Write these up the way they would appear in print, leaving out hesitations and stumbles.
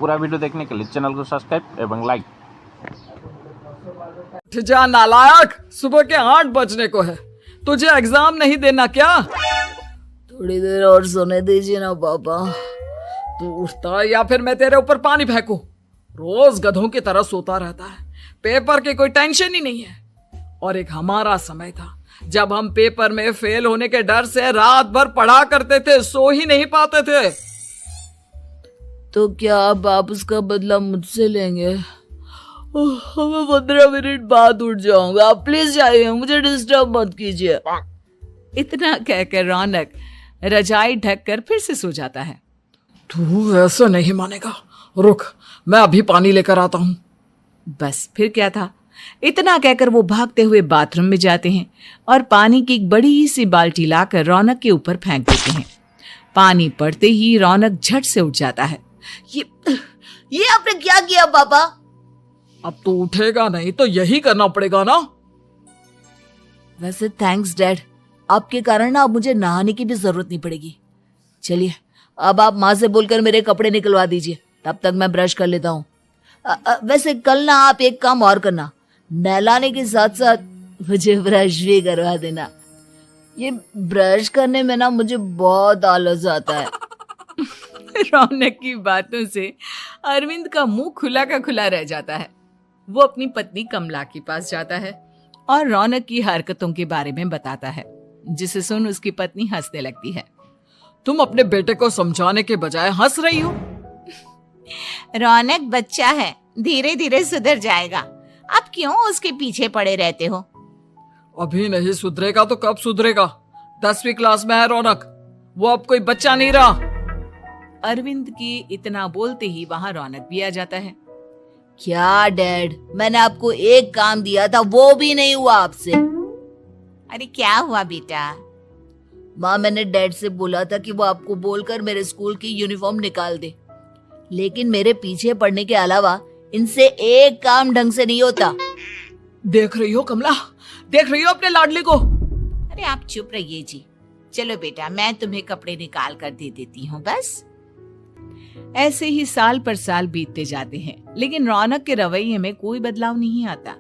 पूरा वीडियो देखने के लिए चैनल को सब्सक्राइब एवं लाइक। जा नालायक, सुबह के 8 बजने को है, तुझे एग्जाम नहीं देना क्या? थोड़ी देर और सोने दीजिए ना पापा। तू उठता या फिर मैं तेरे ऊपर पानी फेंकूं? रोज गधों की तरह सोता रहता है, पेपर की कोई टेंशन ही नहीं है। और एक हमारा समय था जब हम पेपर में फेल होने के डर से रात भर पढ़ा करते थे, सो ही नहीं पाते थे। तो क्या अब आप उसका बदला मुझसे लेंगे? मैं 15 मिनट बाद उठ जाऊंगा, आप प्लीज जाइए, मुझे डिस्टर्ब मत कीजिए। इतना कहकर रौनक रजाई ढककर फिर से सो जाता है। तू ऐसा नहीं मानेगा, रुक मैं अभी पानी लेकर आता हूं। बस फिर क्या था, इतना कहकर वो भागते हुए बाथरूम में जाते हैं और पानी की एक बड़ी सी बाल्टी लाकर रौनक के ऊपर फेंक देते हैं। पानी पड़ते ही रौनक झट से उठ जाता है। ये आपने क्या किया पापा? अब तो उठेगा नहीं तो यही करना पड़ेगा ना। वैसे थैंक्स डैड, आपके कारण ना अब मुझे नहाने की भी जरूरत नहीं पड़ेगी। चलिए अब आप माँ से बोलकर मेरे कपड़े निकलवा दीजिए, तब तक मैं ब्रश कर लेता हूँ। वैसे कल ना आप एक काम और करना, नहलाने के साथ साथ मुझे ब्रश भी करवा देना। ये ब्रश करने में ना मुझे बहुत आलस आता है। रौनक की बातों से अरविंद का मुंह खुला का खुला रह जाता है। वो अपनी पत्नी कमला के पास जाता है और रौनक की हरकतों के बारे में बताता है, जिसे सुन उसकी पत्नी हंसने लगती है। तुम अपने बेटे को समझाने के बजाय हंस रही हो। रौनक बच्चा है, धीरे धीरे सुधर जाएगा, आप क्यों उसके पीछे पड़े रहते हो? अभी नहीं सुधरेगा तो कब सुधरेगा? 10वीं क्लास में है रौनक, वो अब कोई बच्चा नहीं रहा। अरविंद की इतना बोलते ही वहां रौनक भी आ जाता है। क्या डैड, मैंने आपको एक काम दिया था, वो भी नहीं हुआ आपसे। अरे क्या हुआ बेटा? माँ, मैंने डैड से बोला था कि वो आपको बोलकर मेरे स्कूल की यूनिफॉर्म निकाल दे, लेकिन मेरे पीछे पड़ने के अलावा इनसे एक काम ढंग से नहीं होता। देख रही हो कमला, देख रही हो अपने लाडले को? अरे आप चुप रहिए जी। चलो बेटा, मैं तुम्हें कपड़े निकाल कर दे देती हूँ। बस ऐसे ही साल पर साल बीतते जाते हैं, लेकिन रौनक के रवैये में कोई बदलाव नहीं आता।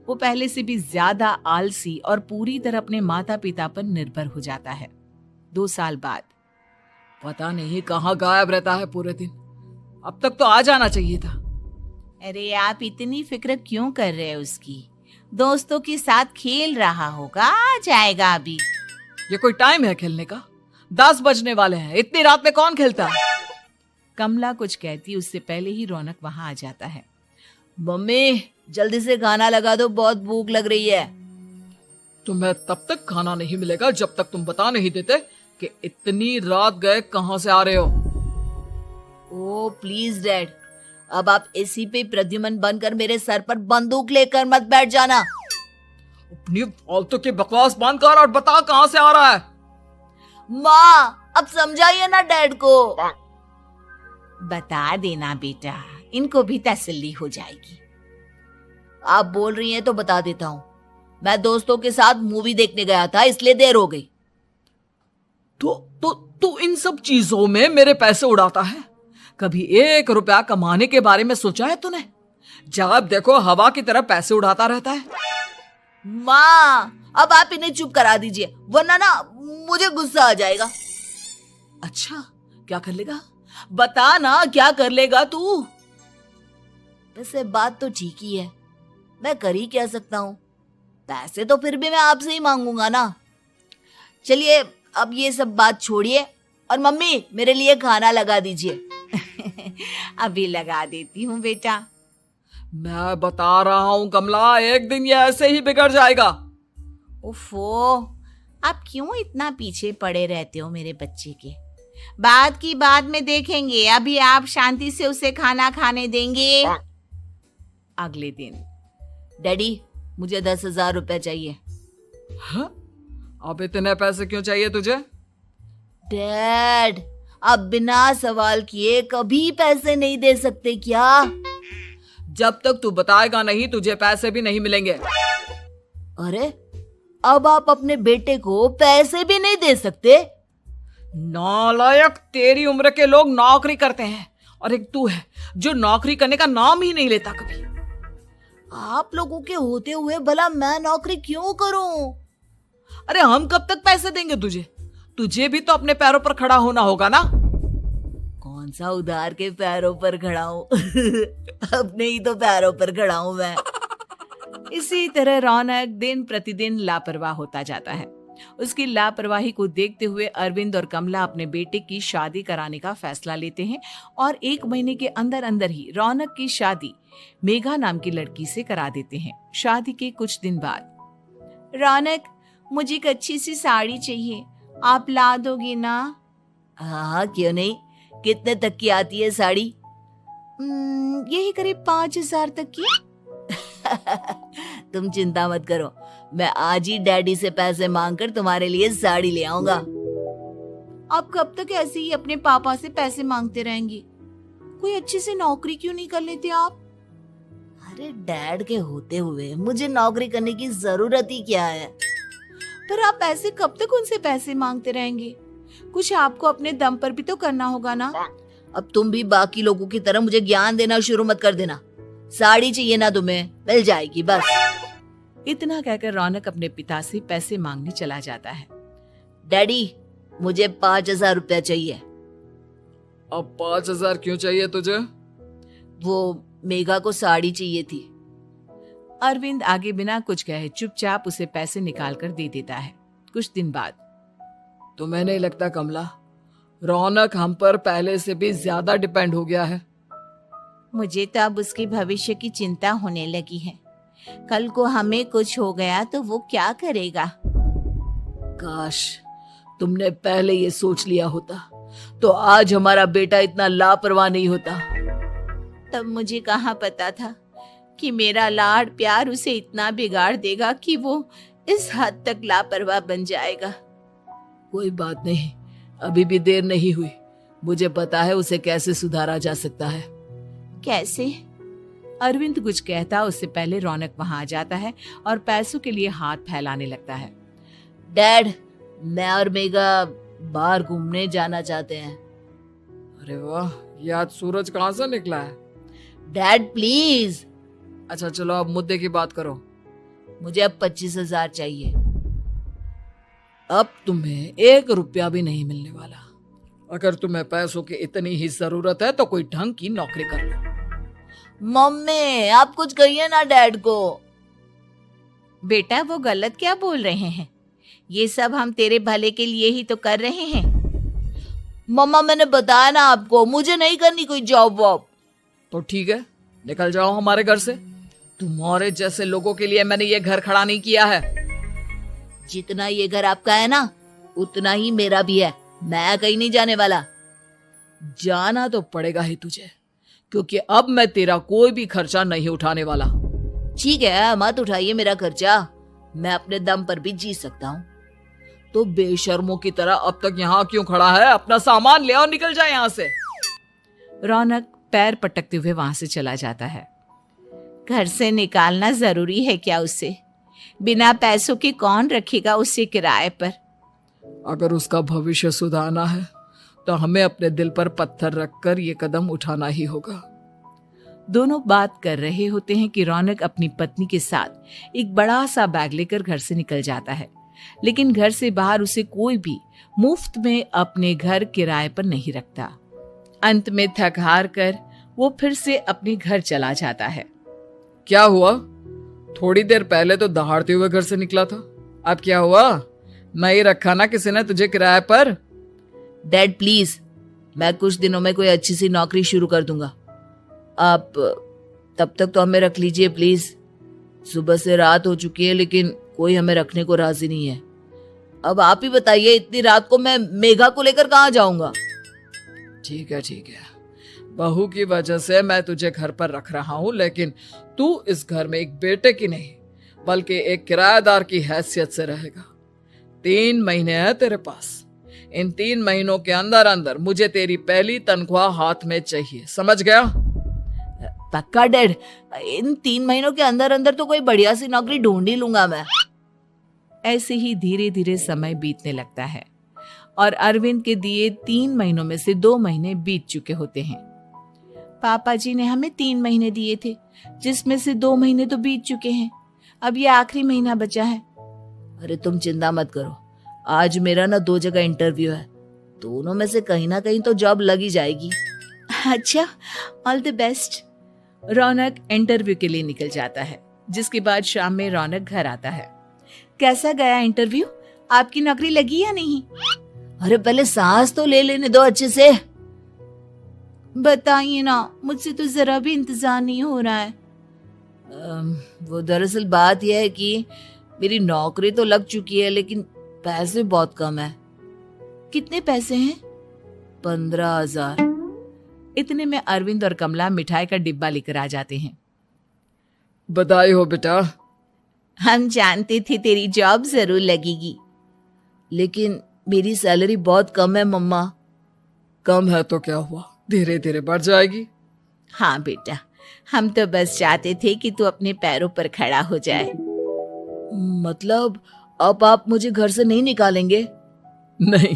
वो पहले से भी ज्यादा आलसी और पूरी तरह अपने माता पिता पर निर्भर हो जाता है। 2 साल बाद पता नहीं कहाँ गायब रहता है पूरे दिन, अब तक तो आ जाना चाहिए था। अरे आप इतनी फिक्र क्यों कर रहे हैं उसकी? दोस्तों के साथ खेल रहा होगा, आ जाएगा अभी। ये कोई टाइम है खेलने का? 10 बजने वाले हैं, इतनी रात में कौन खेलता है? कमला कुछ कहती उससे पहले ही रौनक वहां आ जाता है। मम्मी जल्दी से खाना लगा दो, बहुत भूख लग रही है। तुम्हें तब तक खाना नहीं मिलेगा जब तक तुम बता नहीं देते कि इतनी रात गए कहां से आ रहे हो। ओ प्लीज डैड, अब आप एसी पे प्रद्युमन बनकर मेरे सर पर बंदूक लेकर मत बैठ जाना। अपनी फालतू की बकवास बंद कर और बता कहां से आ रहा है। माँ अब समझाइए ना डैड को। बता देना बेटा, इनको भी तसल्ली हो जाएगी। आप बोल रही हैं तो बता देता हूँ, मैं दोस्तों के साथ मूवी देखने गया था, इसलिए देर हो गई। तो इन सब चीजों में मेरे पैसे उड़ाता है? कभी 1 रुपया कमाने के बारे में सोचा है तूने? जब देखो हवा की तरह पैसे उड़ाता रहता है। माँ अब आप इन्हें चुप करा दीजिए, वरना ना मुझे गुस्सा आ जाएगा। अच्छा क्या कर लेगा? बता ना क्या कर लेगा तू? वैसे बात तो ठीक ही है, मैं कर ही क्या सकता हूँ, पैसे तो फिर भी मैं आपसे ही मांगूंगा ना। चलिए अब ये सब बात छोड़िए और मम्मी मेरे लिए खाना लगा दीजिए। अभी लगा देती हूँ बेटा। मैं बता रहा हूँ कमला, एक दिन ये ऐसे ही बिगड़ जाएगा। ओफो, आप क्यों इतना पीछे पड़े रहते हो मेरे बच्चे के? बात की बाद में देखेंगे, अभी आप शांति से उसे खाना खाने देंगे। अगले दिन डैडी मुझे 10,000 रुपए चाहिए। हाँ? अब इतने पैसे क्यों चाहिए तुझे? डैड आप बिना सवाल किए कभी पैसे नहीं दे सकते क्या? जब तक तू बताएगा नहीं तुझे पैसे भी नहीं मिलेंगे। अरे अब आप अपने बेटे को पैसे भी नहीं दे सकते? नालायक, तेरी उम्र के लोग नौकरी करते हैं और एक तू है जो नौकरी करने का नाम ही नहीं लेता कभी। आप लोगों के होते हुए भला मैं नौकरी क्यों करूं? अरे हम कब तक पैसे देंगे तुझे? तुझे भी तो अपने पैरों पर खड़ा होना होगा ना। कौन सा उधार के पैरों पर खड़ा हूं? अपने ही तो पैरों पर खड़ा हूं मैं। इसी तरह रौनक दिन प्रतिदिन लापरवाह होता जाता है। उसकी लापरवाही को देखते हुए अरविंद और कमला अपने बेटे की शादी कराने का फैसला लेते हैं और 1 महीने के अंदर अंदर ही रौनक की शादी मेघा नाम की लड़की से करा देते हैं। शादी के कुछ दिन बाद, रौनक, मुझे एक अच्छी सी साड़ी चाहिए, आप ला दोगे ना? हाँ, क्यों नहीं। कितने तक की आती है साड़ी? यही करीब 5,000 तक की। तुम चिंता मत करो, मैं आज ही डैडी से पैसे मांगकर तुम्हारे लिए साड़ी ले आऊंगा। आप कब तक ऐसे ही अपने पापा से पैसे मांगते रहेंगे? कोई अच्छी सी नौकरी क्यों नहीं कर लेते आप? अरे डैड के होते हुए मुझे नौकरी करने की जरूरत ही क्या है? पर आप ऐसे कब तक उनसे पैसे मांगते रहेंगे? कुछ आपको अपने दम पर भी तो करना होगा ना। अब तुम भी बाकी लोगों की तरह मुझे ज्ञान देना शुरू मत कर देना। साड़ी चाहिए ना तुम्हें, मिल जाएगी बस। इतना कहकर रौनक अपने पिता से पैसे मांगने चला जाता है। डैडी, मुझे 5,000 रुपया चाहिए। अब 5,000 क्यों चाहिए तुझे? वो मेघा को साड़ी चाहिए थी। अरविंद आगे बिना कुछ कहे चुपचाप उसे पैसे निकाल कर दे देता है। कुछ दिन बाद, तुम्हें नहीं लगता कमला, रौनक हम पर पहले से भी ज्यादा डिपेंड हो गया है? मुझे तो अब उसके भविष्य की चिंता होने लगी है। कल को हमें कुछ हो गया तो वो क्या करेगा? काश तुमने पहले ये सोच लिया होता तो आज हमारा बेटा इतना लापरवाह नहीं होता। तब मुझे कहाँ पता था कि मेरा लाड़ प्यार उसे इतना बिगाड़ देगा कि वो इस हद तक लापरवाह बन जाएगा। कोई बात नहीं, अभी भी देर नहीं हुई। मुझे पता है उसे कैसे सुधारा जा सकता है। कैसे? अरविंद कुछ कहता उससे पहले रौनक वहां आ जाता है और पैसों के लिए हाथ फैलाने लगता है। डैड, मैं और मेघा बाहर घूमने जाना चाहते हैं। अरे वाह, ये आज सूरज कहाँ से निकला है? Dad please. अच्छा चलो अब मुद्दे की बात करो। मुझे अब 25,000 चाहिए। अब तुम्हें 1 रुपया भी नहीं मिलने वाला। अगर तुम्हें पैसों की इतनी ही जरूरत है तो कोई ढंग की नौकरी कर लो। मम्मी, आप कुछ कहिए ना डैड को। बेटा, वो गलत क्या बोल रहे हैं? ये सब हम तेरे भले के लिए ही तो कर रहे हैं। मम्मा, मैंने बताया ना आपको, मुझे नहीं करनी कोई जॉब वॉब। तो ठीक है, निकल जाओ हमारे घर से। तुम्हारे जैसे लोगों के लिए मैंने ये घर खड़ा नहीं किया है। जितना ये घर आपका है ना, उतना ही मेरा भी है। मैं कहीं नहीं जाने वाला। जाना तो पड़ेगा ही तुझे, क्योंकि अब मैं तेरा कोई भी खर्चा नहीं उठाने वाला। ठीक है, मत उठाइए मेरा खर्चा, मैं अपने दम पर भी जी सकता हूँ। तो बेशर्मों की तरह अब तक यहाँ क्यों खड़ा है? अपना सामान ले और निकल जाए यहाँ से। रौनक पैर पटकते हुए वहां से चला जाता है। घर से निकालना जरूरी है क्या उसे? बिना पैसों के कौन रखेगा उसे किराए पर? अगर उसका भविष्य सुधारना है तो हमें अपने दिल पर पत्थर रखकर ये कदम उठाना ही होगा। दोनों बात कर रहे होते हैं कि रौनक अपनी पत्नी के साथ एक बड़ा सा बैग लेकर घर से निकल जाता है, लेकिन घर से बाहर उसे कोई भी मुफ्त में अपने घर किराए पर नहीं रखता। अंत में थक हार कर वो फिर से अपने घर चला जाता है। क्या हुआ? थोड़ी देर पहले तो दहाड़ते हुए घर से निकला था, अब क्या हुआ? नहीं रखा ना किसी ने तुझे किराए पर? डैड प्लीज, मैं कुछ दिनों में कोई अच्छी सी नौकरी शुरू कर दूंगा। आप तब तक तो हमें रख लीजिए प्लीज। सुबह से रात हो चुकी है लेकिन कोई हमें रखने को राजी नहीं है। अब आप ही बताइए, इतनी रात को मैं मेघा को लेकर कहाँ जाऊंगा? ठीक है ठीक है, बहू की वजह से मैं तुझे घर पर रख रहा हूँ, लेकिन तू इस घर में एक बेटे की नहीं बल्कि एक किराएदार की हैसियत से रहेगा। 3 महीने है तेरे पास। इन 3 महीनों के अंदर अंदर मुझे तेरी पहली तनख्वाह हाथ में चाहिए, समझ गया? पक्का डैड, इन 3 महीनों के अंदर अंदर तो कोई बढ़िया सी नौकरी ढूंढ ही लूंगा मैं। ऐसे ही धीरे धीरे समय बीतने लगता है और अरविंद के दिए 3 महीनों में से 2 महीने बीत चुके होते हैं। पापा जी ने हमें 3 महीने दिए थे, जिसमें से 2 महीने तो बीत चुके हैं। अब ये आखिरी महीना बचा है। अरे तुम चिंता मत करो, आज मेरा ना 2 जगह इंटरव्यू है, दोनों में से कहीं ना कहीं तो जॉब लग ही जाएगी। अच्छा, all the best. Raunak interview के लिए निकल जाता है, जिसके बाद शाम में रौनक घर आता है। कैसा गया इंटरव्यू? आपकी नौकरी लगी या नहीं? अरे पहले सांस तो ले लेने दो अच्छे से। बताइए ना, मुझसे तो जरा भी इंतजार नहीं हो रहा है। वो दरअसल बात यह है कि मेरी नौकरी तो लग चुकी है, लेकिन पैसे बहुत कम है। कितने पैसे हैं? 15,000। इतने में अरविंद और कमला मिठाई का डिब्बा लेकर आ जाते हैं। बधाई हो बेटा। हम जानते थे तेरी जॉब जरूर लगेगी। लेकिन मेरी सैलरी बहुत कम है मम्मा। कम है तो क्या हुआ, धीरे धीरे बढ़ जाएगी। हाँ बेटा, हम तो बस चाहते थे कि तू अपने पैरों पर खड़ा हो जाए। मतलब अब आप मुझे घर से नहीं निकालेंगे? नहीं,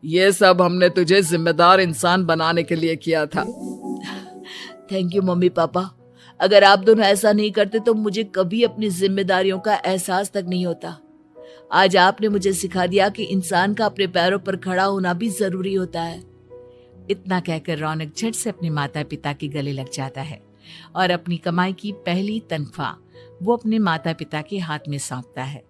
ये सब हमने तुझे जिम्मेदार इंसान बनाने के लिए किया था। Thank you mummy papa. अगर आप दोनों ऐसा नहीं करते तो मुझे कभी अपनी जिम्मेदारियों का एहसास तक नहीं होता। आज आपने मुझे सिखा दिया कि इंसान का अपने पैरों पर खड़ा होना भी जरूरी होता है। इतना कहकर रौनक झट से अपने माता पिता के गले लग जाता है और अपनी कमाई की पहली तनख्वाह वो अपने माता पिता के हाथ में सौंपता है।